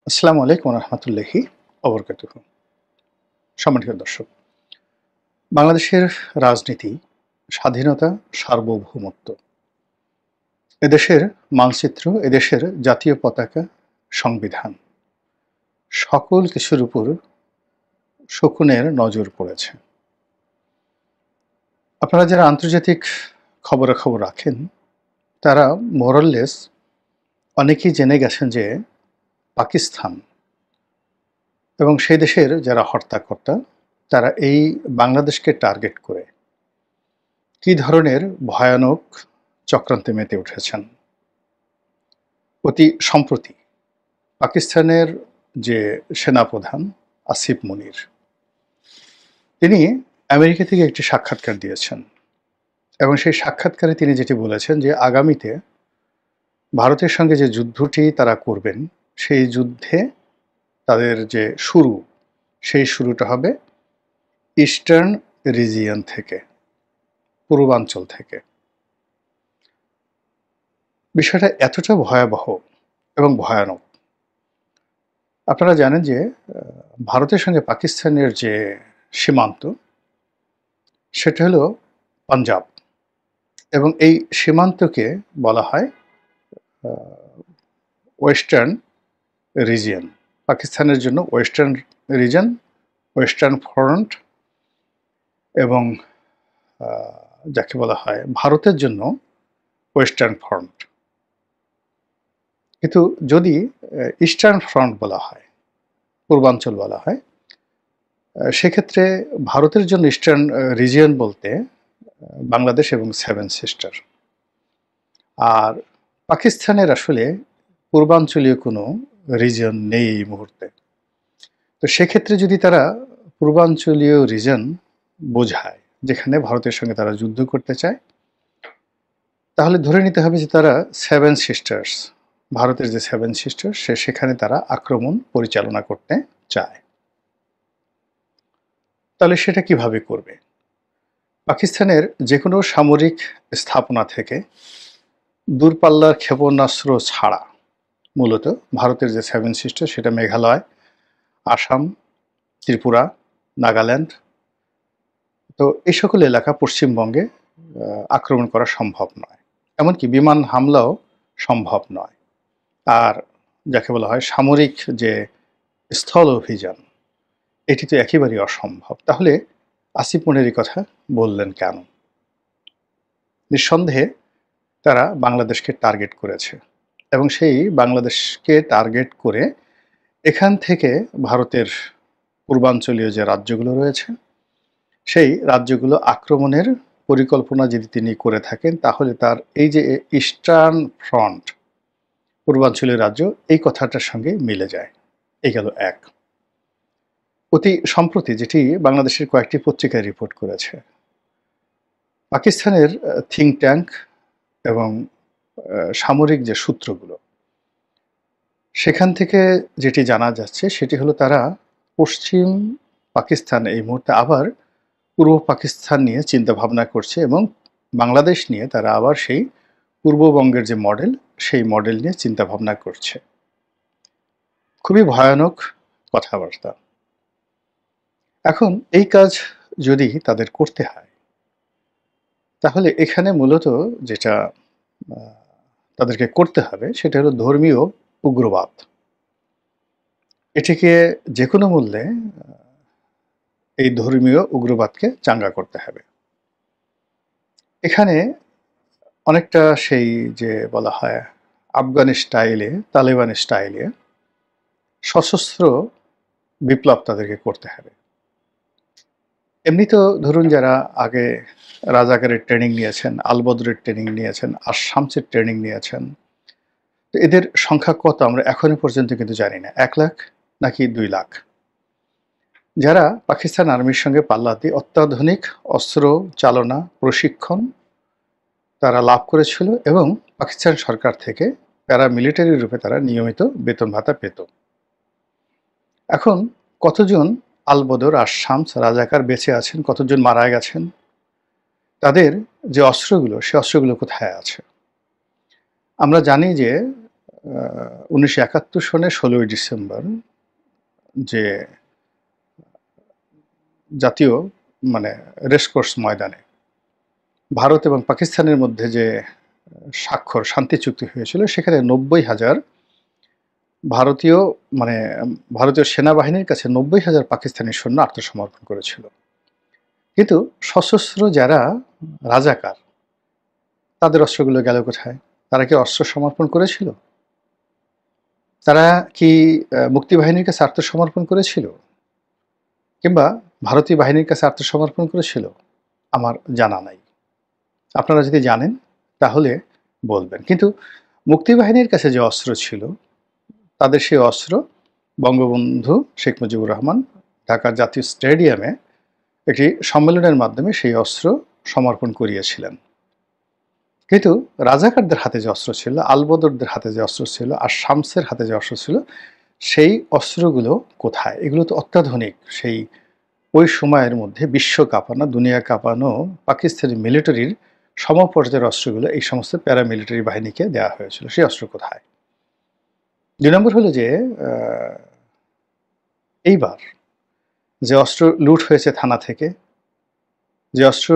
আসসালামু আলাইকুম রহমতুল্লাহি অবরকাতুহু। সম্মানিত দর্শক, বাংলাদেশের রাজনীতি, স্বাধীনতা, সার্বভৌমত্ব, এদেশের মানচিত্র, এদেশের জাতীয় পতাকা, সংবিধান, সকল কিছুর উপর শকুনের নজর পড়েছে। আপনারা যারা আন্তর্জাতিক খবরাখবর রাখেন, তারা মোরাললেস অনেকেই জেনে গেছেন যে পাকিস্তান এবং সেই দেশের যারা হর্তাকর্তা, তারা এই বাংলাদেশকে টার্গেট করে কী ধরনের ভয়ানক চক্রান্তে মেতে উঠেছেন। অতি সম্প্রতি পাকিস্তানের যে সেনাপ্রধান আসিফ মুনির, তিনি আমেরিকা থেকে একটি সাক্ষাৎকার দিয়েছেন এবং সেই সাক্ষাৎকারে তিনি যেটি বলেছেন যে আগামীতে ভারতের সঙ্গে যে যুদ্ধটি তারা করবেন, সেই যুদ্ধে তাদের যে শুরু, সেই শুরুটা হবে ইস্টার্ন রিজিয়ন থেকে, পূর্বাঞ্চল থেকে। বিষয়টা এতটা ভয়াবহ এবং ভয়ানক। আপনারা জানেন যে ভারতের সঙ্গে পাকিস্তানের যে সীমান্ত, সেটা হলো পাঞ্জাব এবং এই সীমান্তকে বলা হয় ওয়েস্টার্ন রিজিয়ন। পাকিস্তানের জন্য ওয়েস্টার্ন রিজন, ওয়েস্টার্ন ফ্রন্ট এবং যাকে বলা হয় ভারতের জন্য ওয়েস্টার্ন ফ্রন্ট। কিন্তু যদি ইস্টার্ন ফ্রন্ট বলা হয়, পূর্বাঞ্চল বলা হয়, সেক্ষেত্রে ভারতের জন্য ইস্টার্ন রিজিয়ন বলতে বাংলাদেশ এবং সেভেন সিস্টার। আর পাকিস্তানের আসলে পূর্বাঞ্চলীয় কোনো রিজন নেই এই মুহূর্তে। তো সেক্ষেত্রে যদি তারা পূর্বাঞ্চলীয় রিজন বোঝায়, যেখানে ভারতের সঙ্গে তারা যুদ্ধ করতে চায়, তাহলে ধরে নিতে হবে যে তারা সেভেন সিস্টার্স, ভারতের যে সেভেন সিস্টার্স, সেখানে তারা আক্রমণ পরিচালনা করতে চায়। তাহলে সেটা কিভাবে করবে? পাকিস্তানের যে কোনো সামরিক স্থাপনা থেকে দূরপাল্লার ক্ষেপণাস্ত্র ছাড়া মূলত ভারতের যে সেভেন সিস্টার, সেটা মেঘালয়, আসাম, ত্রিপুরা, নাগাল্যান্ড, তো এই সকল এলাকা পশ্চিমবঙ্গে আক্রমণ করা সম্ভব নয়, এমনকি বিমান হামলাও সম্ভব নয়। আর যাকে বলা হয় সামরিক যে স্থল অভিযান, এটি তো একেবারেই অসম্ভব। তাহলে আসিফ মুনির কথা বললেন কেন? নিঃসন্দেহে তারা বাংলাদেশকে টার্গেট করেছে এবং সেই বাংলাদেশকে টার্গেট করে এখান থেকে ভারতের পূর্বাঞ্চলীয় যে রাজ্যগুলো রয়েছে, সেই রাজ্যগুলো আক্রমণের পরিকল্পনা যদি তিনি করে থাকেন, তাহলে তার এই যে ইস্টার্ন ফ্রন্ট, পূর্বাঞ্চলীয় রাজ্য, এই কথাটার সঙ্গে মিলে যায়। এই গেল এক। অতি সম্প্রতি যেটি বাংলাদেশের কয়েকটি পত্রিকায় রিপোর্ট করেছে, পাকিস্তানের থিঙ্ক ট্যাঙ্ক এবং সামরিক যে সূত্রগুলো, সেখান থেকে যেটি জানা যাচ্ছে সেটি হলো তারা পশ্চিম পাকিস্তান এই মুহূর্তে আবার পূর্ব পাকিস্তান নিয়ে চিন্তা ভাবনা করছে এবং বাংলাদেশ নিয়ে তারা আবার সেই পূর্ববঙ্গের যে মডেল, সেই মডেল নিয়ে চিন্তা ভাবনা করছে। খুবই ভয়ানক কথাবার্তা। এখন এই কাজ যদি তাদের করতে হয়, তাহলে এখানে মূলত যেটা তাদেরকে করতে হবে সেটা হলো ধর্মীয় উগ্রবাদ। এটিকে যে কোনো মূল্যে এই ধর্মীয় উগ্রবাদকে চাঙ্গা করতে হবে। এখানে অনেকটা সেই যে বলা হয় আফগান স্টাইলে, তালেবান স্টাইলে সশস্ত্র বিপ্লব তাদেরকে করতে হবে। এমনি তো ধরুন যারা আগে রাজাকারের ট্রেনিং নিয়েছেন, আলবদরের ট্রেনিং নিয়েছেন, আর শামসের ট্রেনিং নিয়েছেন, তো এদের সংখ্যা কত আমরা এখনো পর্যন্ত কিন্তু জানি না। 1 লাখ নাকি 2 লাখ, যারা পাকিস্তান আর্মির সঙ্গে পাল্লা দিয়ে অত্যাধুনিক অস্ত্র চালনা প্রশিক্ষণ তারা লাভ করেছিল এবং পাকিস্তান সরকার থেকে প্যারামিলিটারি রূপে তারা নিয়মিত বেতন ভাতা পেত। এখন কতজন আলবদর আর শামস রাজাকার বেঁচে আছেন, কতজন মারা গেছেন, তাদের যে অস্ত্রগুলো, সে অস্ত্রগুলো কোথায় আছে? আমরা জানি যে 1971 সনে 16ই ডিসেম্বর যে জাতীয় মানে রেসকোর্স ময়দানে ভারত এবং পাকিস্তানের মধ্যে যে স্বাক্ষর শান্তি চুক্তি হয়েছিল, সেখানে 90,000 ভারতীয় মানে ভারতীয় সেনাবাহিনীর কাছে 90,000 পাকিস্তানি সৈন্য আত্মসমর্পণ করেছিল। কিন্তু সশস্ত্র যারা রাজাকার, তাদের অস্ত্রগুলো গেল কোথায়? তারা কি অস্ত্র সমর্পণ করেছিল? তারা কি মুক্তিবাহিনীর কাছে আত্মসমর্পণ করেছিল? কিংবা ভারতীয় বাহিনীর কাছে আত্মসমর্পণ করেছিল? আমার জানা নাই। আপনারা যদি জানেন তাহলে বলবেন। কিন্তু মুক্তিবাহিনীর কাছে যে অস্ত্র ছিল, তাদের সেই অস্ত্র বঙ্গবন্ধু শেখ মুজিবুর রহমান ঢাকার জাতীয় স্টেডিয়ামে একটি সম্মেলনের মাধ্যমে সেই অস্ত্র সমর্পণ করিয়েছিলেন। কিন্তু রাজাকারদের হাতে যে অস্ত্র ছিল, আলবদরদের হাতে যে অস্ত্র ছিল, আর শামসের হাতে যে অস্ত্র ছিল, সেই অস্ত্রগুলো কোথায়? এগুলো তো অত্যাধুনিক, সেই ওই সময়ের মধ্যে বিশ্ব কাঁপানো, দুনিয়া কাঁপানো পাকিস্তানি মিলিটারির সমপর্যায়ের অস্ত্রগুলো এই সমস্ত প্যারামিলিটারি বাহিনীকে দেওয়া হয়েছিল। সেই অস্ত্র কোথায়? 2 নম্বর হলো যে এইবার যে অস্ত্র লুট হয়েছে থানা থেকে, যে অস্ত্র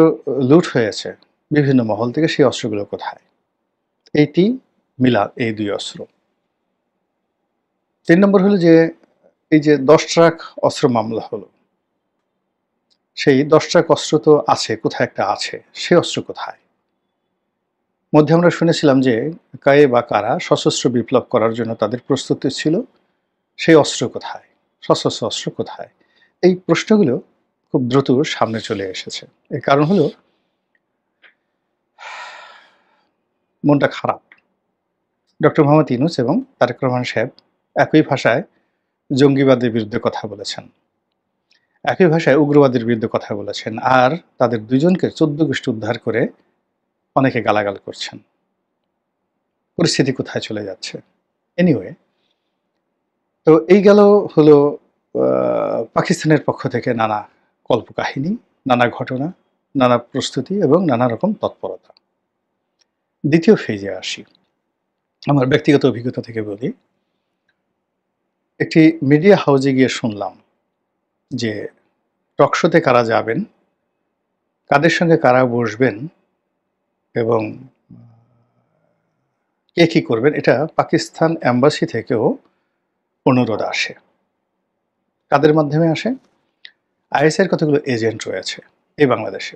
লুট হয়েছে বিভিন্ন মহল থেকে, সেই অস্ত্রগুলো কোথায়? এইটি মিলা এই 2 অস্ত্র। 3 নম্বর হলো যে এই যে 10 ট্রাক অস্ত্র মামলা হলো, সেই 10 ট্রাক অস্ত্র তো আছে, কোথায় একটা আছে, সেই অস্ত্র কোথায়? মধ্যে আমরা শুনেছিলাম যে কায়ে বা কারা সশস্ত্র বিপ্লব করার জন্য তাদের প্রস্তুতি ছিল, সেই অস্ত্র কোথায়? সশস্ত্র অস্ত্র কোথায়? এই প্রশ্নগুলো খুব দ্রুত সামনে চলে এসেছে। এর কারণ হলো মনটা খারাপ। ডক্টর মোহাম্মদ ইউনূস এবং তারেক রহমান সাহেব একই ভাষায় জঙ্গিবাদের বিরুদ্ধে কথা বলেছেন, একই ভাষায় উগ্রবাদের বিরুদ্ধে কথা বলেছেন, আর তাদের দুজনকে 14 গোষ্ঠী উদ্ধার করে অনেকে গালাগাল করছেন। পরিস্থিতি কোথায় চলে যাচ্ছে? এনিওয়ে, তো এই গেল হলো পাকিস্তানের পক্ষ থেকে নানা কল্পকাহিনী, নানা ঘটনা, নানা প্রস্তুতি এবং নানা রকম তৎপরতা। দ্বিতীয় ফেজে আসি। আমার ব্যক্তিগত অভিজ্ঞতা থেকে বলি, একটি মিডিয়া হাউজে গিয়ে শুনলাম যে টকশোতে কারা যাবেন, কাদের সঙ্গে কারা বসবেন এবং কে কী করবেন, এটা পাকিস্তান এম্বাসি থেকেও অনুরোধ আসে। কাদের মাধ্যমে আসে? আইএসের কতগুলো এজেন্ট রয়েছে এই বাংলাদেশে।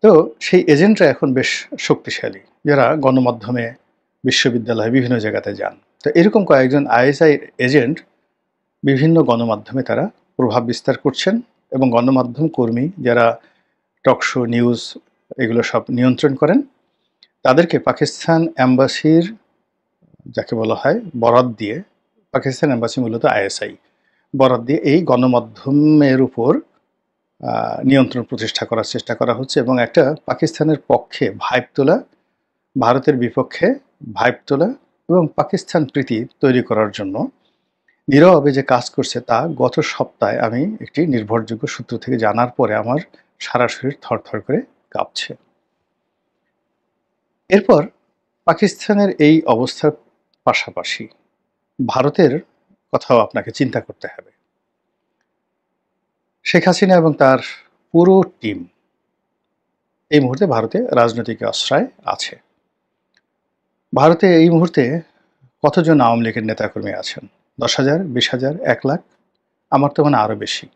তো সেই এজেন্টরা এখন বেশ শক্তিশালী, যারা গণমাধ্যমে, বিশ্ববিদ্যালয়ে বিভিন্ন জায়গাতে যান। তো এরকম কয়েকজন আইএসআই এজেন্ট বিভিন্ন গণমাধ্যমে তারা প্রভাব বিস্তার করছেন এবং গণমাধ্যম কর্মী যারা টকশো, নিউজ এগুলো সব নিয়ন্ত্রণ করেন, তাদেরকে পাকিস্তান এম্বাসির, যাকে বলা হয় বরাত দিয়ে, পাকিস্তান এম্বাসি মূলত আইএসআই, বরাত দিয়ে এই গণমাধ্যমের উপর নিয়ন্ত্রণ প্রতিষ্ঠা করার চেষ্টা করা হচ্ছে এবং একটা পাকিস্তানের পক্ষে ভাইব তোলা, ভারতের বিপক্ষে ভাইব তোলা এবং পাকিস্তান প্রীতি তৈরি করার জন্য নীরবে যে কাজ করছে, তা গত সপ্তাহে আমি একটি নির্ভরযোগ্য সূত্র থেকে জানার পরে আমার সারা শরীর থরথর করে কাঁপছে। এরপর পাকিস্তানের এই অবস্থার পাশাপাশি ভারতের কথাও আপনাকে চিন্তা করতে হবে। শেখ হাসিনা এবং তার পুরো টিম এই মুহূর্তে ভারতে রাজনৈতিক আশ্রয় আছে। ভারতে এই মুহূর্তে কতজন আওয়ামী লীগের নেতাকর্মী আছেন? 10,000, 20,000, 1 লাখ? আমার তো মনে আরও বেশি,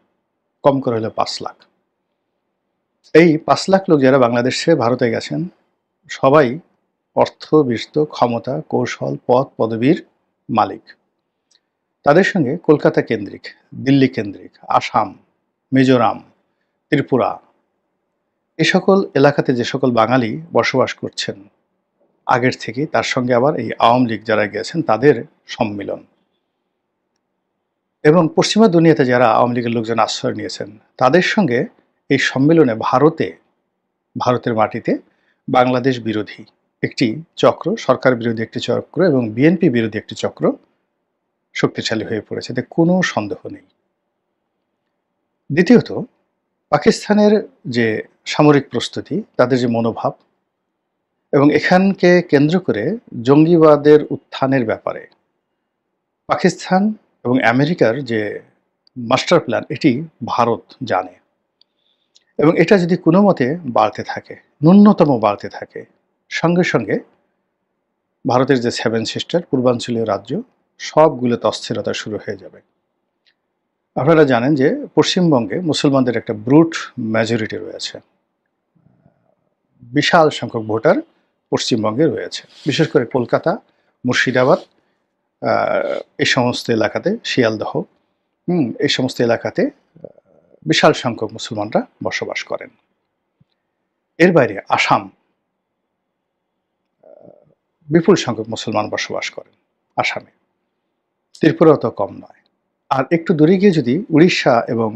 কম করে হলে 5 লাখ। এই 5 লাখ লোক যারা বাংলাদেশ ছেড়ে ভারতে গেছেন, সবাই অর্থ, বিত্ত, ক্ষমতা, কৌশল, পদ, পদবীর মালিক। তাদের সঙ্গে কলকাতা কেন্দ্রিক, দিল্লি কেন্দ্রিক, আসাম, মিজোরাম, ত্রিপুরা, এ সকল এলাকাতে যে সকল বাঙালি বসবাস করছেন আগের থেকে, তার সঙ্গে আবার এই আওয়ামী লীগ যারা গেছেন তাদের সম্মিলন। এবং পশ্চিমা দুনিয়াতে যারা আওয়ামী লীগের লোকজন আশ্রয় নিয়েছেন, তাদের সঙ্গে এই সম্মেলনে ভারতের মাটিতে বাংলাদেশ বিরোধী একটি চক্র, সরকার বিরোধী একটি চক্র এবং বিএনপি বিরোধী একটি চক্র শক্তিশালী হয়ে পড়েছে, এতে কোনো সন্দেহ নেই। দ্বিতীয়ত, পাকিস্তানের যে সামরিক প্রস্তুতি, তাদের যে মনোভাব এবং এখানকে কেন্দ্র করে জঙ্গিবাদের উত্থানের ব্যাপারে পাকিস্তান এবং আমেরিকার যে মাস্টার প্ল্যান এটি ভারত জানে, এবং এটা যদি কোনো মতে বাড়তে থাকে, ন্যূনতম বাড়তে থাকে, সঙ্গে সঙ্গে ভারতের যে সেভেন সিস্টার পূর্বাঞ্চলীয় রাজ্য সবগুলোতে অস্থিরতা শুরু হয়ে যাবে। আপনারা জানেন যে পশ্চিমবঙ্গে মুসলমানদের একটা ব্রুট মেজরিটি রয়েছে, বিশাল সংখ্যক ভোটার পশ্চিমবঙ্গে রয়েছে, বিশেষ করে কলকাতা, মুর্শিদাবাদ, এই সমস্ত এলাকাতে, শিয়ালদহ, এই সমস্ত এলাকাতে বিশাল সংখ্যক মুসলমানরা বসবাস করেন। এর বাইরে আসাম, বিপুল সংখ্যক মুসলমান বসবাস করেন আসামে, ত্রিপুরাও তো কম নয়। আর একটু দূরে গিয়ে যদি উড়িষ্যা এবং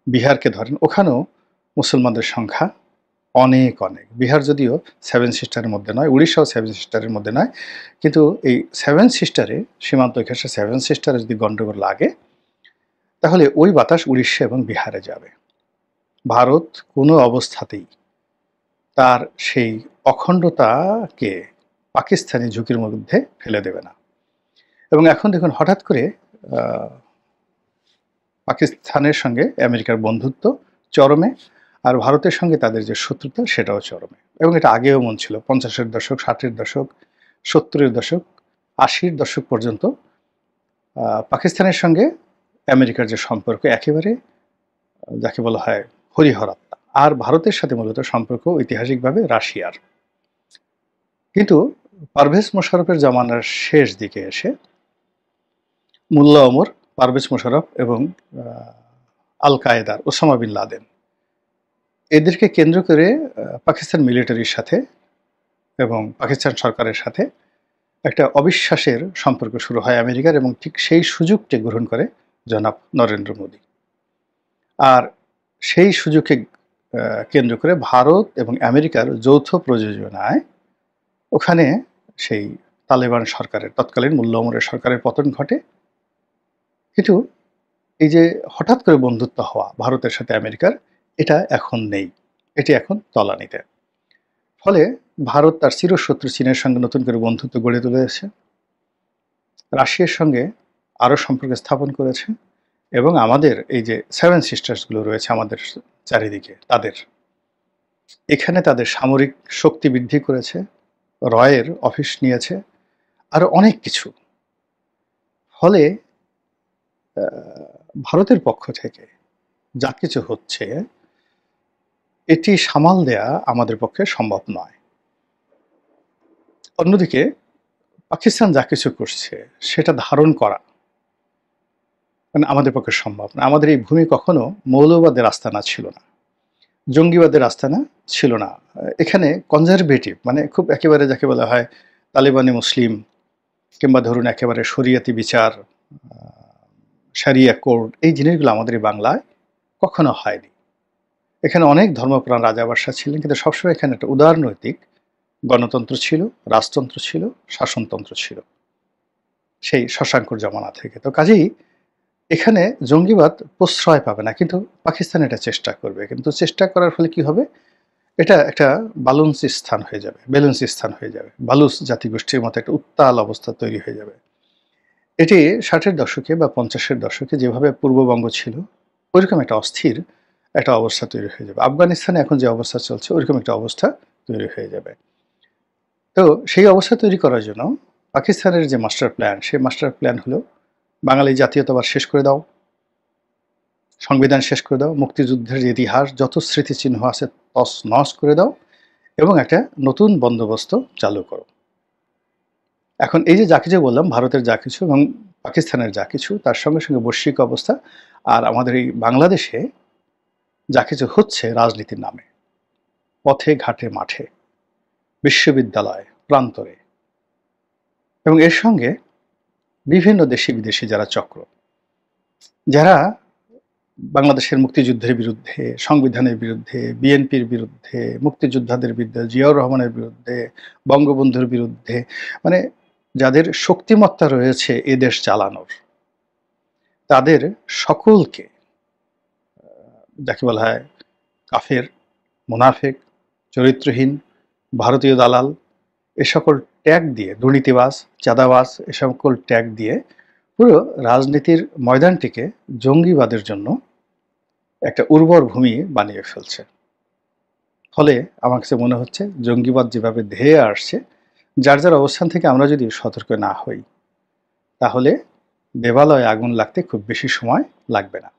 বিহারকে ধরেন, ওখানেও মুসলমানদের সংখ্যা অনেক অনেক। বিহার যদিও সেভেন সিস্টারের মধ্যে নয়, উড়িষ্যাও সেভেন সিস্টারের মধ্যে নয়, কিন্তু এই সেভেন সিস্টারে, সীমান্ত ঘেঁষে সেভেন সিস্টারে যদি গণ্ডগোল লাগে, তাহলে ওই বাতাস উড়িষ্যা এবং বিহারে যাবে। ভারত কোনো অবস্থাতেই তার সেই অখণ্ডতাকে পাকিস্তানি ঝুঁকির মধ্যে ফেলে দেবে না। এবং এখন দেখুন, হঠাৎ করে পাকিস্তানের সঙ্গে আমেরিকার বন্ধুত্ব চরমে, আর ভারতের সঙ্গে তাদের যে শত্রুতা সেটাও চরমে। এবং এটা আগেও মন ছিল, 50-এর দশক, 60-এর দশক, 70-এর দশক, 80-এর দশক পর্যন্ত পাকিস্তানের সঙ্গে আমেরিকার যে সম্পর্ক একেবারে যাকে বলা হয় হরিহরাত্মা, আর ভারতের সাথে মূলত সম্পর্ক ঐতিহাসিকভাবে রাশিয়ার। কিন্তু পারভেজ মোশাররফের জামানার শেষ দিকে এসে মোল্লা ওমর, পারভেজ মোশাররফ এবং আল কায়েদার ওসামা বিন লাদেন, এদেরকে কেন্দ্র করে পাকিস্তান মিলিটারির সাথে এবং পাকিস্তান সরকারের সাথে একটা অবিশ্বাসের সম্পর্ক শুরু হয় আমেরিকার, এবং ঠিক সেই সুযোগটি গ্রহণ করে জনাব নরেন্দ্র মোদী। আর সেই সুযোগকে কেন্দ্র করে ভারত এবং আমেরিকার যৌথ প্রযোজনায় ওখানে সেই তালেবান সরকারের, তৎকালীন মোল্লা ওমরের সরকারের পতন ঘটে। কিন্তু এই যে হঠাৎ করে বন্ধুত্ব হওয়া ভারতের সাথে আমেরিকার, এটা এখন নেই, এটি এখন তলানিতে। ফলে ভারত তার চিরশত্রু চীনের সঙ্গে নতুন করে বন্ধুত্ব গড়ে তুলেছে, রাশিয়ার সঙ্গে আরও সম্পর্ক স্থাপন করেছে, এবং আমাদের এই যে সেভেন সিস্টার্সগুলো রয়েছে আমাদের চারিদিকে, তাদের এখানে তাদের সামরিক শক্তি বৃদ্ধি করেছে, রয়ের অফিস নিয়েছে, আরও অনেক কিছু। ফলে ভারতের পক্ষ থেকে যা কিছু হচ্ছে, এটি সামাল দেয়া আমাদের পক্ষে সম্ভব নয়। অন্যদিকে পাকিস্তান যা কিছু করছে সেটা ধারণ করা মানে আমাদের পক্ষে সম্ভব না। আমাদের এই ভূমি কখনো মৌলবাদের আস্তানা ছিল না, জঙ্গিবাদের আস্তানা ছিল না। এখানে কনজারভেটিভ মানে খুব একেবারে যাকে বলা হয় তালিবানি মুসলিম, কিংবা ধরুন একেবারে শরিয়াতি বিচার, শারিয়া কোড, এই জিনিসগুলো আমাদের এই বাংলায় কখনো হয়নি। এখানে অনেক ধর্মপ্রাণ রাজা বাদশাহ ছিলেন, কিন্তু সবসময় এখানে একটা উদারনৈতিক গণতন্ত্র ছিল, রাজতন্ত্র ছিল, শাসনতন্ত্র ছিল সেই শশাঙ্কর জমানা থেকে। তো কাজেই এখানে জঙ্গিবাদ প্রশ্রয় পাবে না, কিন্তু পাকিস্তান এটা চেষ্টা করবে। কিন্তু চেষ্টা করার ফলে কি হবে, এটা একটা ব্যালেন্সি স্থান হয়ে যাবে, বালুচ জাতিগোষ্ঠীর মতো একটা উত্তাল অবস্থা তৈরি হয়ে যাবে। এটি 60-এর দশকে বা 50-এর দশকে যেভাবে পূর্ববঙ্গ ছিল, ওইরকম একটা অস্থির একটা অবস্থা তৈরি হয়ে যাবে। আফগানিস্তানে এখন যে অবস্থা চলছে ওইরকম একটা অবস্থা তৈরি হয়ে যাবে। তো সেই অবস্থা তৈরি করার জন্য পাকিস্তানের যে মাস্টার প্ল্যান, সেই মাস্টার প্ল্যান হলো বাঙালি জাতীয়তাবাদ শেষ করে দাও, সংবিধান শেষ করে দাও, মুক্তিযুদ্ধের যে ইতিহাস যত স্মৃতিচিহ্ন আছে তস নস করে দাও, এবং একটা নতুন বন্দোবস্ত চালু করো। এখন এই যে যা কিছু বললাম, ভারতের যা কিছু এবং পাকিস্তানের যা কিছু, তার সঙ্গে সঙ্গে বৈশ্বিক অবস্থা, আর আমাদের এই বাংলাদেশে যা কিছু হচ্ছে রাজনীতির নামে, পথে ঘাটে মাঠে, বিশ্ববিদ্যালয় প্রান্তরে, এবং এর সঙ্গে বিভিন্ন দেশি বিদেশি যারা চক্র, যারা বাংলাদেশের মুক্তিযুদ্ধের বিরুদ্ধে, সংবিধানের বিরুদ্ধে, বিএনপির বিরুদ্ধে, মুক্তিযোদ্ধাদের বিরুদ্ধে, জিয়াউর রহমানের বিরুদ্ধে, বঙ্গবন্ধুর বিরুদ্ধে, মানে যাদের শক্তিমত্তা রয়েছে এ দেশ চালানোর, তাদের সকলকে যাকে বলা হয় কাফের, মুনাফেক, চরিত্রহীন, ভারতীয় দালাল, এ সকল ট্যাগ দিয়ে, দুর্নীতিবাজ, চাঁদাবাজ, এ সকল ট্যাগ দিয়ে পুরো রাজনীতির ময়দানটিকে জঙ্গিবাদের জন্য একটা উর্বর ভূমি বানিয়ে ফেলছে। ফলে আমার কাছে মনে হচ্ছে জঙ্গিবাদ যেভাবে ধেয়ে আসছে, যার যার অবস্থান থেকে আমরা যদি সতর্ক না হই, তাহলে দেবালয়ে আগুন লাগতে খুব বেশি সময় লাগবে না।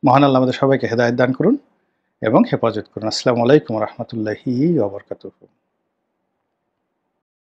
মহান আল্লাহ আমাদের সবাইকে হেদায়েত দান করুন এবং হেফাজত করুন। আসসালামু আলাইকুম ওয়া রাহমাতুল্লাহি ওয়া বারাকাতুহু।